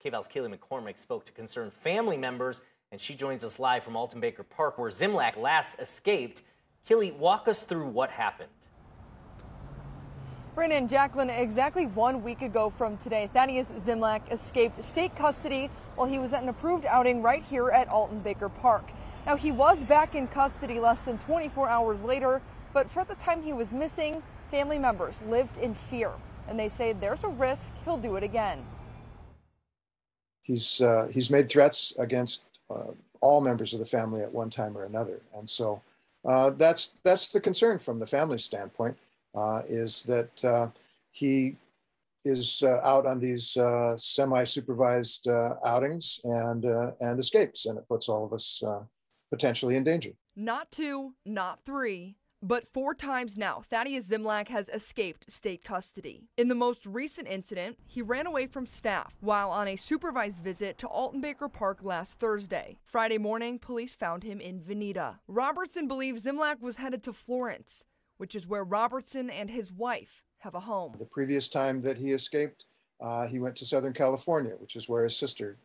KVAL's Keely McCormick spoke to concerned family members, and she joins us live from Alton Baker Park, where Zimlack last escaped. Keely, walk us through what happened. Brandon, Jacqueline, exactly 1 week ago from today, Thaddeus Zimlack escaped state custody while he was at an approved outing right here at Alton Baker Park. Now, he was back in custody less than 24 hours later, but for the time he was missing, family members lived in fear, and they say there's a risk he'll do it again. He's made threats against all members of the family at one time or another, and so that's the concern from the family's standpoint. Is that he is out on these semi-supervised outings and escapes, and it puts all of us potentially in danger. Not 2, not 3, but 4 times now, Thaddeus Zimlack has escaped state custody. In the most recent incident, he ran away from staff while on a supervised visit to Alton Baker Park last Thursday. Friday morning, police found him in Veneta. Robertson believes Zimlack was headed to Florence, which is where Robertson and his wife have a home. The previous time that he escaped, he went to Southern California, which is where his sister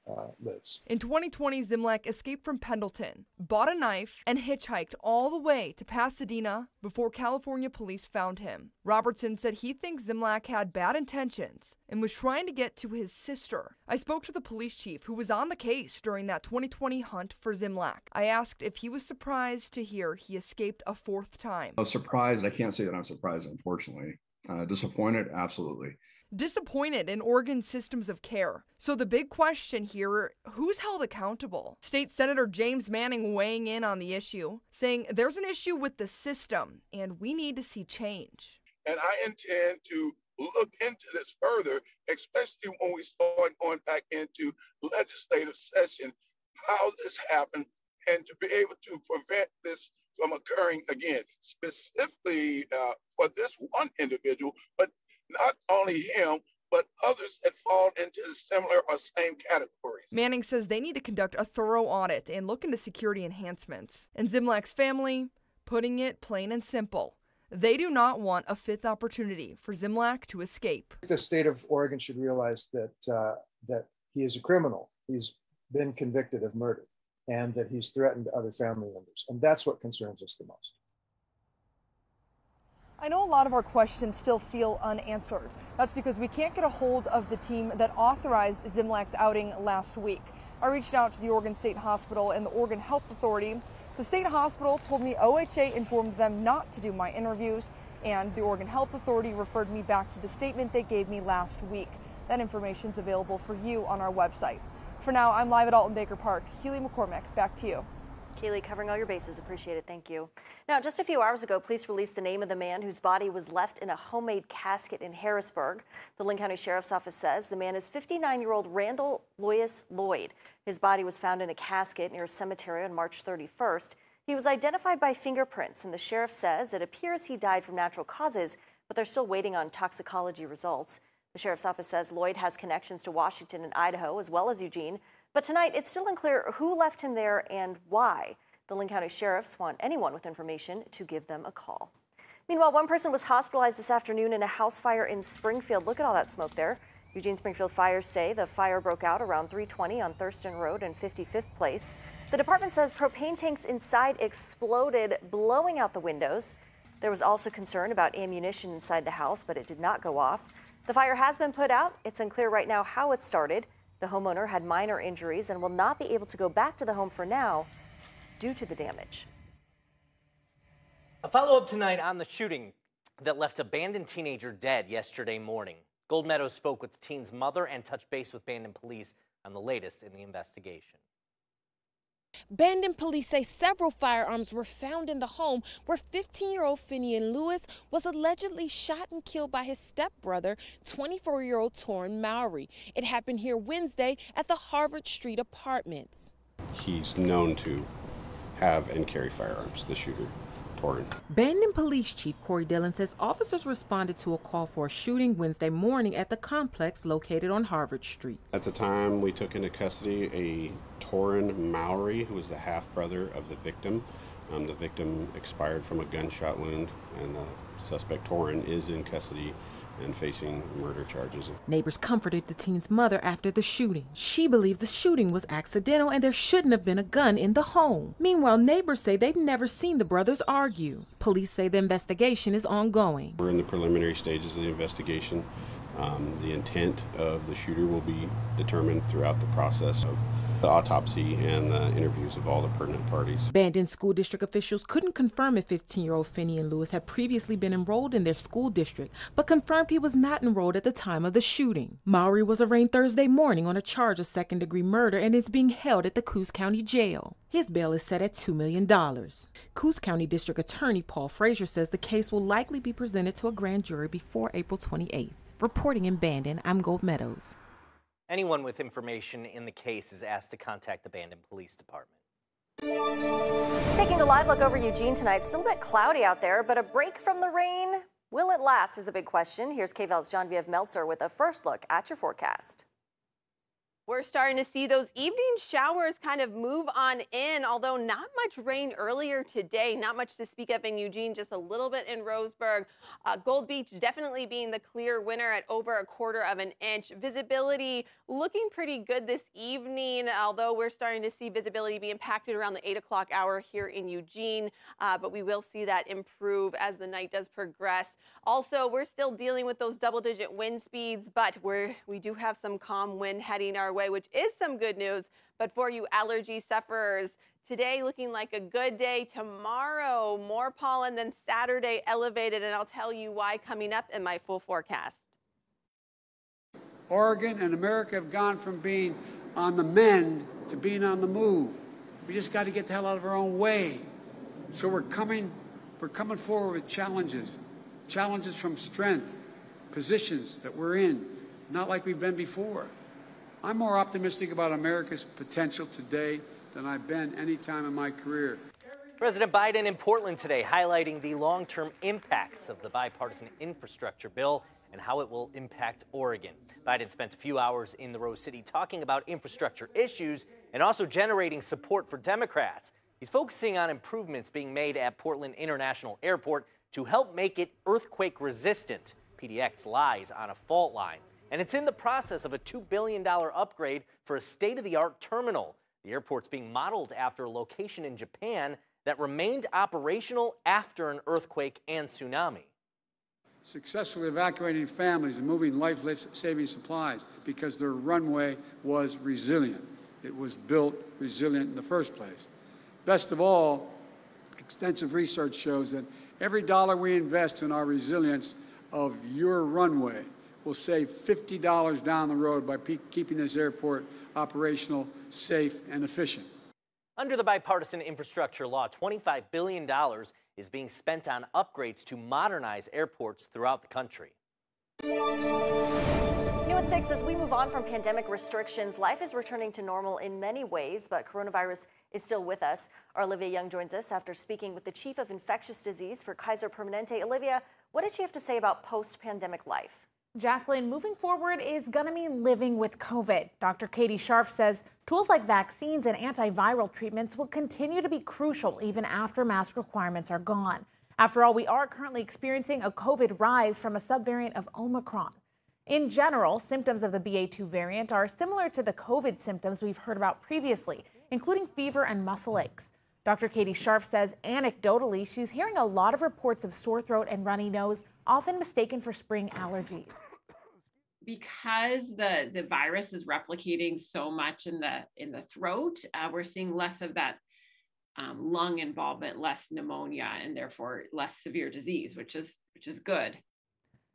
lives. In 2020, Zimlack escaped from Pendleton, bought a knife, and hitchhiked all the way to Pasadena before California police found him. Robertson said he thinks Zimlack had bad intentions and was trying to get to his sister. I spoke to the police chief who was on the case during that 2020 hunt for Zimlack. I asked if he was surprised to hear he escaped a 4th time. I was surprised. I can't say that I'm surprised, unfortunately. Disappointed? Absolutely. Disappointed in Oregon's systems of care. So the big question here, who's held accountable? State Senator James Manning weighing in on the issue, saying there's an issue with the system and we need to see change. And I intend to look into this further, especially when we start going back into legislative session, how this happened, and to be able to prevent this from occurring again, specifically for this one individual, but not only him, but others that fall into the similar or same categories. Manning says they need to conduct a thorough audit and look into security enhancements. And Zimlack's family, putting it plain and simple, they do not want a 5th opportunity for Zimlack to escape. The state of Oregon should realize that that he is a criminal. He's been convicted of murder, and that he's threatened other family members, and that's what concerns us the most. I know a lot of our questions still feel unanswered. That's because we can't get a hold of the team that authorized Zimlack's outing last week. I reached out to the Oregon State Hospital and the Oregon Health Authority. The state hospital told me OHA informed them not to do my interviews, and the Oregon Health Authority referred me back to the statement they gave me last week. That information is available for you on our website. For now, I'm live at Alton Baker Park. Keely McCormick, back to you. Keely, covering all your bases. Appreciate it. Thank you. Now, just a few hours ago, police released the name of the man whose body was left in a homemade casket in Harrisburg. The Linn County Sheriff's Office says the man is 59-year-old Randall Lois Lloyd. His body was found in a casket near a cemetery on March 31st. He was identified by fingerprints, and the sheriff says it appears he died from natural causes, but they're still waiting on toxicology results. The sheriff's office says Lloyd has connections to Washington and Idaho, as well as Eugene. But tonight, it's still unclear who left him there and why. The Linn County Sheriffs want anyone with information to give them a call. Meanwhile, one person was hospitalized this afternoon in a house fire in Springfield. Look at all that smoke there. Eugene Springfield fires say the fire broke out around 320 on Thurston Road and 55th Place. The department says propane tanks inside exploded, blowing out the windows. There was also concern about ammunition inside the house, but it did not go off. The fire has been put out. It's unclear right now how it started. The homeowner had minor injuries and will not be able to go back to the home for now due to the damage. A follow-up tonight on the shooting that left abandoned teenager dead yesterday morning. Gold Meadows spoke with the teen's mother and touched base with Bandon police on the latest in the investigation. Bandon police say several firearms were found in the home where 15-year-old Finian Lewis was allegedly shot and killed by his stepbrother, 24-year-old Torrin Mowry. It happened here Wednesday at the Harvard Street Apartments. He's known to have and carry firearms, the shooter, Torrin. Bandon Police Chief Corey Dillon says officers responded to a call for a shooting Wednesday morning at the complex located on Harvard Street. At the time, we took into custody a Torrin Mowry, who was the half-brother of the victim. The victim expired from a gunshot wound, and the suspect Torrin is in custody and facing murder charges. Neighbors comforted the teen's mother after the shooting. She believes the shooting was accidental and there shouldn't have been a gun in the home. Meanwhile, neighbors say they've never seen the brothers argue. Police say the investigation is ongoing. We're in the preliminary stages of the investigation. The intent of the shooter will be determined throughout the process of the autopsy and the interviews of all the pertinent parties. Bandon School District officials couldn't confirm if 15-year-old Finian Lewis had previously been enrolled in their school district, but confirmed he was not enrolled at the time of the shooting. Mowry was arraigned Thursday morning on a charge of second-degree murder and is being held at the Coos County Jail. His bail is set at $2 million. Coos County District Attorney Paul Frazier says the case will likely be presented to a grand jury before April 28th. Reporting in Bandon, I'm Gold Meadows. Anyone with information in the case is asked to contact the Bandon Police Department. Taking a live look over Eugene tonight. Still a bit cloudy out there, but a break from the rain. Will it last is a big question. Here's KVAL's Genevieve Meltzer with a first look at your forecast. We're starting to see those evening showers kind of move on in, although not much rain earlier today. Not much to speak of in Eugene, just a little bit in Roseburg. Gold Beach definitely being the clear winner at over 1/4 of an inch. Visibility looking pretty good this evening, although we're starting to see visibility be impacted around the 8 o'clock hour here in Eugene. But we will see that improve as the night does progress. Also, we're still dealing with those double-digit wind speeds, but we do have some calm wind heading our way, which is some good news. But for you allergy sufferers, today looking like a good day. Tomorrow, more pollen than Saturday, elevated, and I'll tell you why coming up in my full forecast. Oregon and America have gone from being on the mend to being on the move. We just got to get the hell out of our own way. So we're coming forward with challenges from strength, positions that we're in, not like we've been before. I'm more optimistic about America's potential today than I've been any time in my career. President Biden in Portland today highlighting the long-term impacts of the bipartisan infrastructure bill and how it will impact Oregon. Biden spent a few hours in the Rose City talking about infrastructure issues and also generating support for Democrats. He's focusing on improvements being made at Portland International Airport to help make it earthquake resistant. PDX lies on a fault line, and it's in the process of a $2 billion upgrade for a state-of-the-art terminal. The airport's being modeled after a location in Japan that remained operational after an earthquake and tsunami. Successfully evacuating families and moving life-saving supplies because their runway was resilient. It was built resilient in the first place. Best of all, extensive research shows that every dollar we invest in our resilience of your runway will save $50 down the road by keeping this airport operational, safe, and efficient. Under the bipartisan infrastructure law, $25 billion is being spent on upgrades to modernize airports throughout the country. New at 6, as we move on from pandemic restrictions, life is returning to normal in many ways, but coronavirus is still with us. Our Olivia Young joins us after speaking with the chief of infectious disease for Kaiser Permanente. Olivia, what did she have to say about post-pandemic life? Jacqueline, moving forward is going to mean living with COVID. Dr. Katie Scharf says tools like vaccines and antiviral treatments will continue to be crucial even after mask requirements are gone. After all, we are currently experiencing a COVID rise from a subvariant of Omicron. In general, symptoms of the BA.2 variant are similar to the COVID symptoms we've heard about previously, including fever and muscle aches. Dr. Katie Scharf says anecdotally, she's hearing a lot of reports of sore throat and runny nose, often mistaken for spring allergies. Because the virus is replicating so much in the throat, we're seeing less of that lung involvement, less pneumonia, and therefore less severe disease, which is good.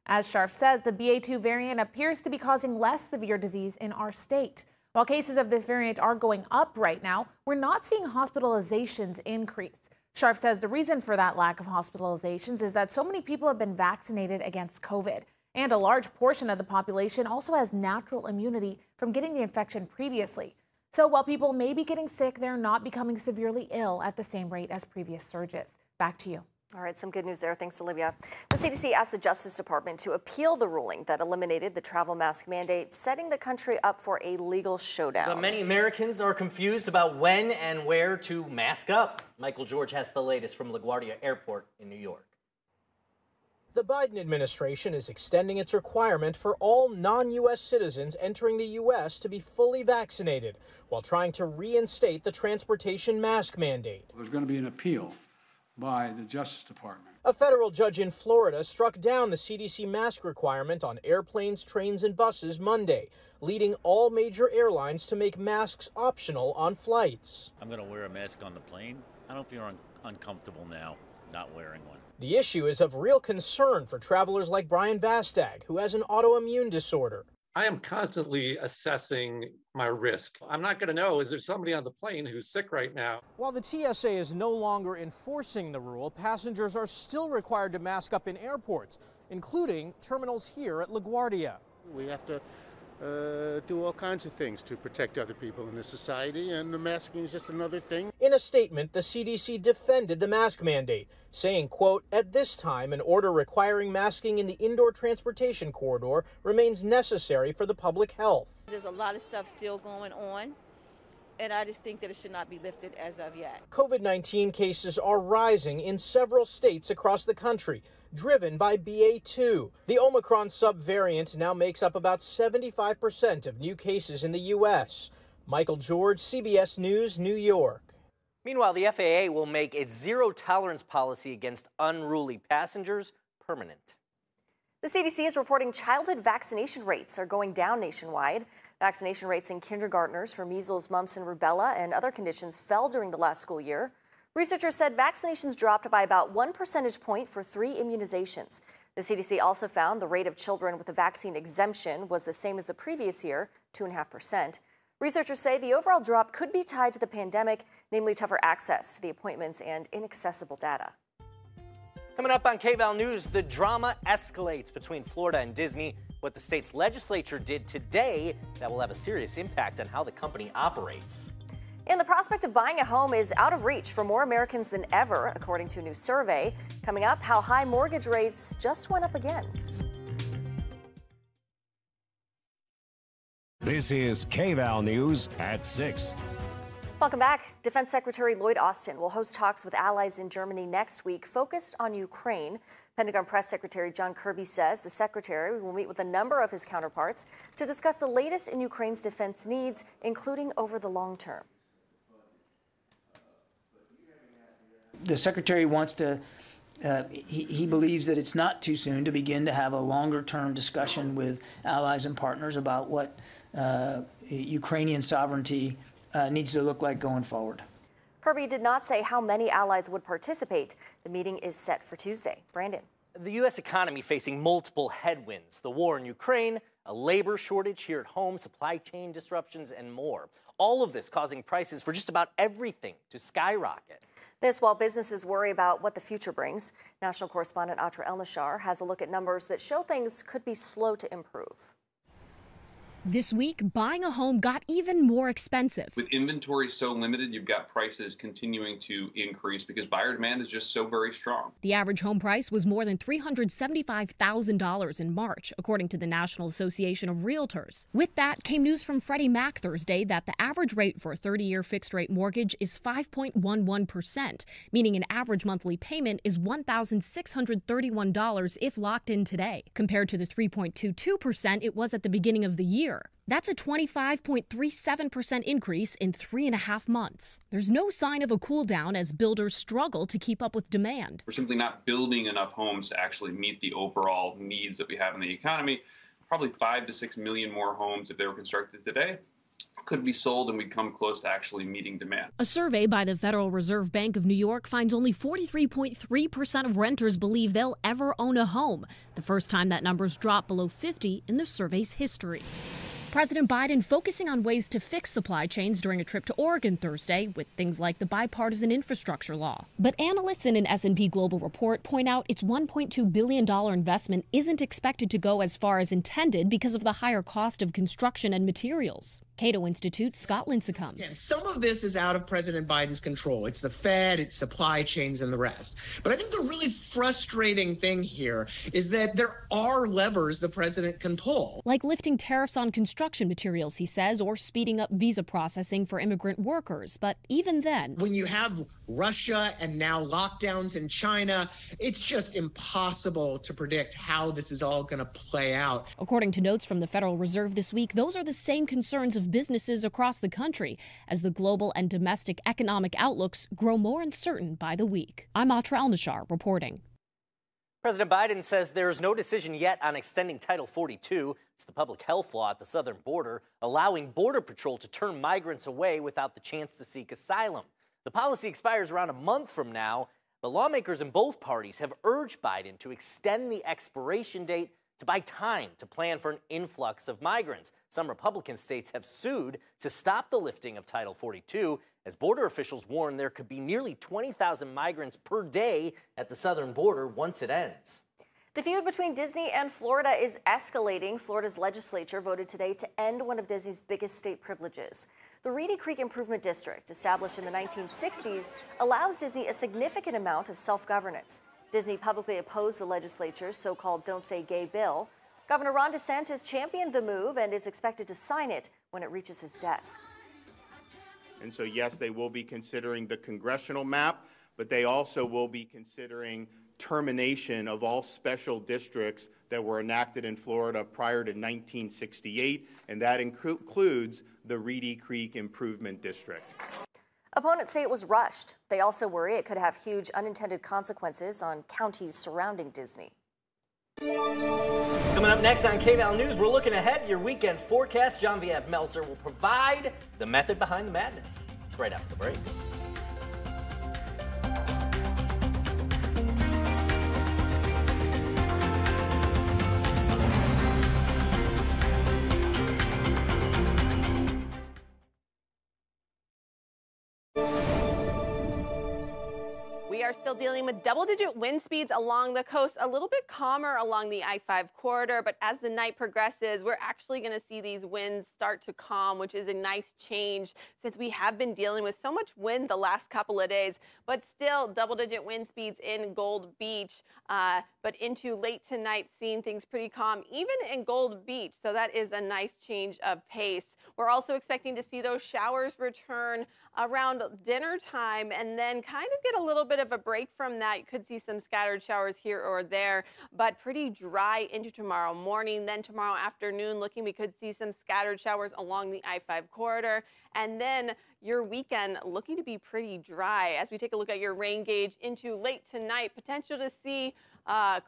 As Scharf says, the BA.2 variant appears to be causing less severe disease in our state. While cases of this variant are going up right now, we're not seeing hospitalizations increase. Scharf says the reason for that lack of hospitalizations is that so many people have been vaccinated against COVID. And a large portion of the population also has natural immunity from getting the infection previously. So while people may be getting sick, they're not becoming severely ill at the same rate as previous surges. Back to you. All right, some good news there. Thanks, Olivia. The CDC asked the Justice Department to appeal the ruling that eliminated the travel mask mandate, setting the country up for a legal showdown. But many Americans are confused about when and where to mask up. Michael George has the latest from LaGuardia Airport in New York. The Biden administration is extending its requirement for all non-U.S. citizens entering the U.S. to be fully vaccinated, while trying to reinstate the transportation mask mandate. There's going to be an appeal by the Justice Department. A federal judge in Florida struck down the CDC mask requirement on airplanes, trains, and buses Monday, leading all major airlines to make masks optional on flights. I'm going to wear a mask on the plane. I don't feel uncomfortable now not wearing one. The issue is of real concern for travelers like Brian Vastag, who has an autoimmune disorder. I am constantly assessing my risk. I'm not going to know, is there somebody on the plane who's sick right now? While the TSA is no longer enforcing the rule, passengers are still required to mask up in airports, including terminals here at LaGuardia. We have to do all kinds of things to protect other people in this society, and the masking is just another thing. In a statement, the CDC defended the mask mandate, saying, quote, "At this time, an order requiring masking in the indoor transportation corridor remains necessary for the public health." There's a lot of stuff still going on, and I just think that it should not be lifted as of yet. COVID-19 cases are rising in several states across the country, driven by BA2. The Omicron subvariant now makes up about 75% of new cases in the U.S. Michael George, CBS News, New York. Meanwhile, the FAA will make its zero-tolerance policy against unruly passengers permanent. The CDC is reporting childhood vaccination rates are going down nationwide. Vaccination rates in kindergartners for measles, mumps, and rubella and other conditions fell during the last school year. Researchers said vaccinations dropped by about 1 percentage point for 3 immunizations. The CDC also found the rate of children with a vaccine exemption was the same as the previous year, 2.5%. Researchers say the overall drop could be tied to the pandemic, namely tougher access to the appointments and inaccessible data. Coming up on KVAL News, the drama escalates between Florida and Disney. What the state's legislature did today that will have a serious impact on how the company operates. And the prospect of buying a home is out of reach for more Americans than ever, according to a new survey. Coming up, how high mortgage rates just went up again. This is KVAL News at 6. Welcome back. Defense Secretary Lloyd Austin will host talks with allies in Germany next week focused on Ukraine. Pentagon Press Secretary John Kirby says the secretary will meet with a number of his counterparts to discuss the latest in Ukraine's defense needs, including over the long term. The secretary wants to, he believes that it's not too soon to begin to have a longer term discussion with allies and partners about what Ukrainian sovereignty needs to look like going forward. Kirby did not say how many allies would participate. The meeting is set for Tuesday. Brandon. The U.S. economy facing multiple headwinds. The war in Ukraine, a labor shortage here at home, supply chain disruptions, and more. All of this causing prices for just about everything to skyrocket. This while businesses worry about what the future brings. National correspondent Atra Elnashar has a look at numbers that show things could be slow to improve. This week, buying a home got even more expensive. With inventory so limited, you've got prices continuing to increase because buyer demand is just so very strong. The average home price was more than $375,000 in March, according to the National Association of Realtors. With that came news from Freddie Mac Thursday that the average rate for a 30-year fixed-rate mortgage is 5.11%, meaning an average monthly payment is $1,631 if locked in today, compared to the 3.22% it was at the beginning of the year. That's a 25.37% increase in 3.5 months. There's no sign of a cool down as builders struggle to keep up with demand. We're simply not building enough homes to actually meet the overall needs that we have in the economy. Probably 5 to 6 million more homes, if they were constructed today, could be sold, and we'd come close to actually meeting demand. A survey by the Federal Reserve Bank of New York finds only 43.3% of renters believe they'll ever own a home, the first time that number's dropped below 50 in the survey's history. President Biden focusing on ways to fix supply chains during a trip to Oregon Thursday with things like the bipartisan infrastructure law. But analysts in an S&P Global report point out its $1.2 billion investment isn't expected to go as far as intended because of the higher cost of construction and materials. Cato Institute's Scott Lincecum. Again, some of this is out of President Biden's control. It's the Fed, it's supply chains, and the rest. But I think the really frustrating thing here is that there are levers the president can pull. Like lifting tariffs on construction construction materials, he says, or speeding up visa processing for immigrant workers. But even then, when you have Russia and now lockdowns in China, it's just impossible to predict how this is all going to play out. According to notes from the Federal Reserve this week, those are the same concerns of businesses across the country as the global and domestic economic outlooks grow more uncertain by the week. I'm Atra Al-Nashar reporting. President Biden says there is no decision yet on extending Title 42. It's the public health law at the southern border, allowing Border Patrol to turn migrants away without the chance to seek asylum. The policy expires around a month from now, but lawmakers in both parties have urged Biden to extend the expiration date to buy time to plan for an influx of migrants. Some Republican states have sued to stop the lifting of Title 42, as border officials warn there could be nearly 20,000 migrants per day at the southern border once it ends. The feud between Disney and Florida is escalating. Florida's legislature voted today to end one of Disney's biggest state privileges. The Reedy Creek Improvement District, established in the 1960s, allows Disney a significant amount of self-governance. Disney publicly opposed the legislature's so-called Don't Say Gay bill. Governor Ron DeSantis championed the move and is expected to sign it when it reaches his desk. And so, yes, they will be considering the congressional map, but they also will be considering termination of all special districts that were enacted in Florida prior to 1968, and that includes the Reedy Creek Improvement District. Opponents say it was rushed. They also worry it could have huge unintended consequences on counties surrounding Disney. Coming up next on KVAL News, we're looking ahead to your weekend forecast. John V.F. Meltzer will provide the method behind the madness. Right after the break. We are still dealing with double-digit wind speeds along the coast, a little bit calmer along the I-5 corridor, but as the night progresses, we're actually going to see these winds start to calm, which is a nice change since we have been dealing with so much wind the last couple of days, but still double-digit wind speeds in Gold Beach, but into late tonight, seeing things pretty calm, even in Gold Beach, so that is a nice change of pace. We're also expecting to see those showers return around dinner time and then kind of get a little bit of a break from that. You could see some scattered showers here or there, but pretty dry into tomorrow morning. Then tomorrow afternoon, we could see some scattered showers along the I-5 corridor. And then your weekend looking to be pretty dry. As we take a look at your rain gauge into late tonight, potential to see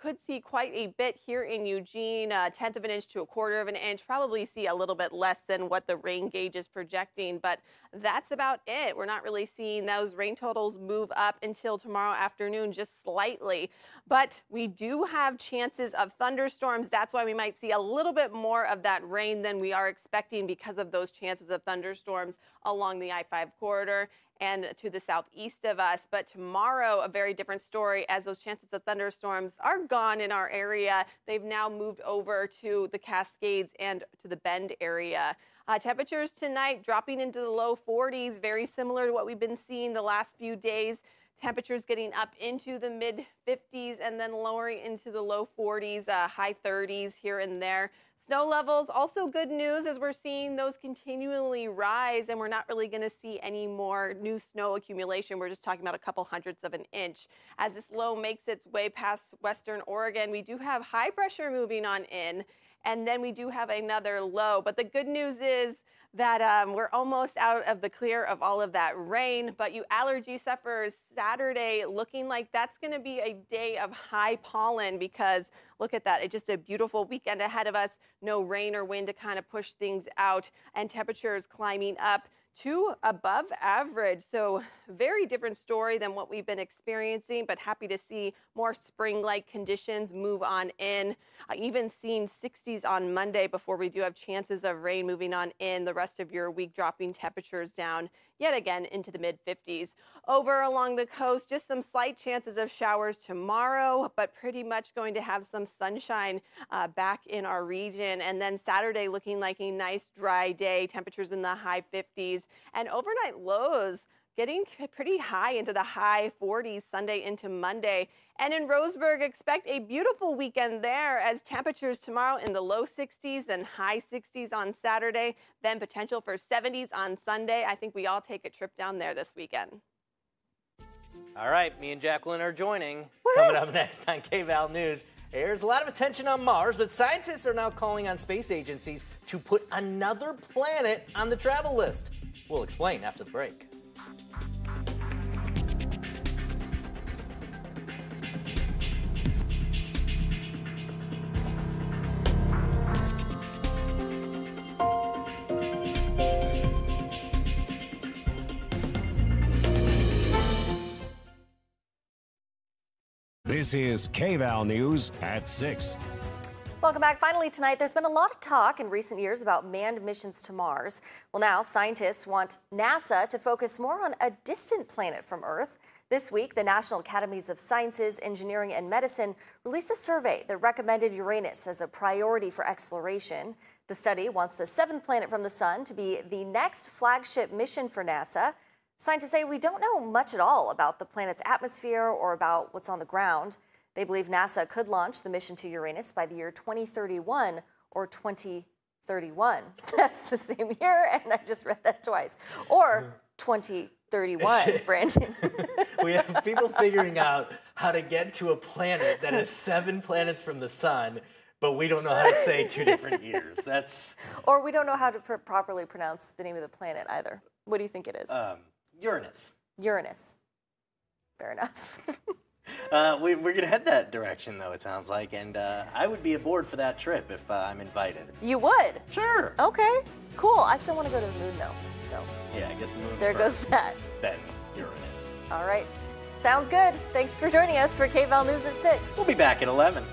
could see quite a bit here in Eugene, a 1/10 of an inch to a 1/4 of an inch, probably see a little bit less than what the rain gauge is projecting, but that's about it. We're not really seeing those rain totals move up until tomorrow afternoon, just slightly, but we do have chances of thunderstorms. That's why we might see a little bit more of that rain than we are expecting because of those chances of thunderstorms along the I-5 corridor and to the southeast of us. But tomorrow, a very different story as those chances of thunderstorms are gone in our area. They've now moved over to the Cascades and to the Bend area. Temperatures tonight dropping into the low 40s, very similar to what we've been seeing the last few days. Temperatures getting up into the mid 50s and then lowering into the low 40s, high 30s here and there. Snow levels, also good news as we're seeing those continually rise, and we're not really going to see any more new snow accumulation. We're just talking about a couple hundredths of an inch. As this low makes its way past western Oregon, we do have high pressure moving on in, and then we do have another low. But the good news is that we're almost out of the clear of all of that rain, but you allergy sufferers, Saturday looking like that's going to be a day of high pollen because look at that. It's just a beautiful weekend ahead of us. No rain or wind to kind of push things out, and temperatures climbing up to above average. So very different story than what we've been experiencing, but happy to see more spring-like conditions move on in. Even seeing 60s on Monday before we do have chances of rain moving on in. The rest of your week dropping temperatures down yet again into the mid 50s. Over along the coast, just some slight chances of showers tomorrow, but pretty much going to have some sunshine back in our region. And then Saturday looking like a nice dry day, temperatures in the high 50s and overnight lows getting pretty high into the high 40s Sunday into Monday. And in Roseburg, expect a beautiful weekend there as temperatures tomorrow in the low 60s and high 60s on Saturday, then potential for 70s on Sunday. I think we all take a trip down there this weekend. All right, me and Jacqueline are joining. Woo! Coming up next on KVAL News. There's a lot of attention on Mars, but scientists are now calling on space agencies to put another planet on the travel list. We'll explain after the break. This is KVAL News at 6. Welcome back. Finally tonight, there's been a lot of talk in recent years about manned missions to Mars. Well, now scientists want NASA to focus more on a distant planet from Earth. This week, the National Academies of Sciences, Engineering, and Medicine released a survey that recommended Uranus as a priority for exploration. The study wants the seventh planet from the sun to be the next flagship mission for NASA. Scientists say we don't know much at all about the planet's atmosphere or about what's on the ground. They believe NASA could launch the mission to Uranus by the year 2031 or 2031. That's the same year, and I just read that twice. Or 2031, Brandon. We have people figuring out how to get to a planet that is 7 planets from the sun, but we don't know how to say 2 different years. That's. Or we don't know how to properly pronounce the name of the planet either. What do you think it is? Uranus. Uranus. Fair enough. We're going to head that direction, though, it sounds like, and I would be aboard for that trip if I'm invited. You would? Sure. Okay, cool. I still want to go to the moon, though, so. Yeah, I guess the moon there first, goes that. Then Uranus. All right. Sounds good. Thanks for joining us for KVAL News at 6. We'll be back at 11.